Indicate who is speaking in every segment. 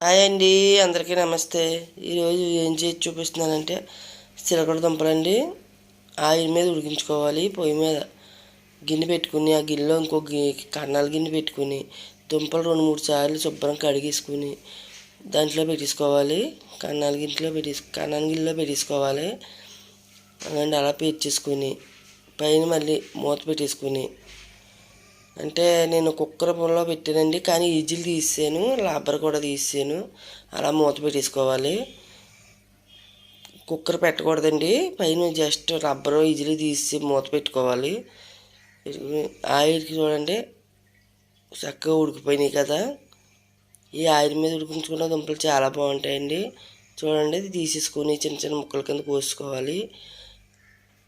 Speaker 1: Hi అండి, అందరికీ నమస్తే. ఈరోజు ఏం చేసి చూపిస్తున్నానంటే చిలకడ దుంపలండి. ఆయిల్ మీద ఉడికించుకోవాలి. పొయ్యి మీద గిన్నె పెట్టుకుని ఆ గిన్నెలో ఇంకో కన్నాల గిన్నె పెట్టుకుని దుంపలు 2-3 సార్లు శుభ్రం కడిగేసుకుని దాంట్లో పెట్టేసుకోవాలి. కన్నాల గిన్నెలో పెట్టేసుకోవాలి. అలాంటి అలా పేర్చేసుకుని పైన మళ్ళీ మూత పెట్టేసుకుని, అంటే నేను కుక్కర్లో పెట్టానండి, కానీ ఈజీలు తీసాను, రబ్బర్ కూడా తీసాను. అలా మూత పెట్టేసుకోవాలి. కుక్కర్ పెట్టకూడదండి, పైన జస్ట్ రబ్బర్ ఈజీలు తీసి మూత పెట్టుకోవాలి. ఆయిల్కి చూడండి చక్కగా ఉడికిపోయినాయి కదా. ఈ ఆయిల్ మీద ఉడికించుకున్న దుంపలు చాలా బాగుంటాయండి. చూడండి, ఇది తీసేసుకొని చిన్న చిన్న ముక్కల కింద కోసుకోవాలి.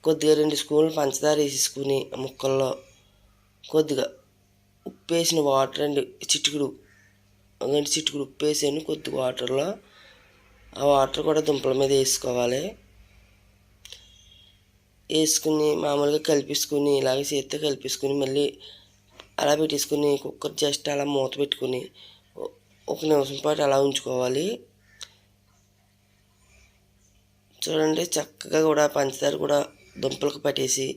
Speaker 1: కొద్దిగా 2 స్పూన్లు పంచదార వేసేసుకుని ముక్కల్లో కొద్దిగా ఉప్పు వేసిన వాటర్ అండి, చిటికుడు ఉప్పు వేసాను కొద్దిగా వాటర్లో. ఆ వాటర్ కూడా దుంపల మీద వేసుకోవాలి. వేసుకుని మామూలుగా కలిపేసుకుని ఇలాగ చేత్తో కలిపేసుకుని మళ్ళీ అలా పెట్టేసుకుని కుక్కర్ జస్ట్ అలా మూత పెట్టుకుని 1 నిమిషం పాటు అలా ఉంచుకోవాలి. చూడండి, చక్కగా కూడా పంచదార కూడా దుంపలకు పట్టేసి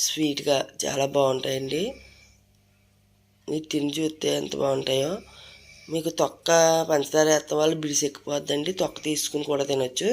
Speaker 1: స్వీట్గా చాలా బాగుంటాయండి. మీరు తిని చూస్తే ఎంత బాగుంటాయో. మీకు తొక్క పంచదార వేస్తే వాళ్ళు బిడిసి ఎక్కిపోద్దండి, తొక్క తీసుకుని కూడా తినొచ్చు.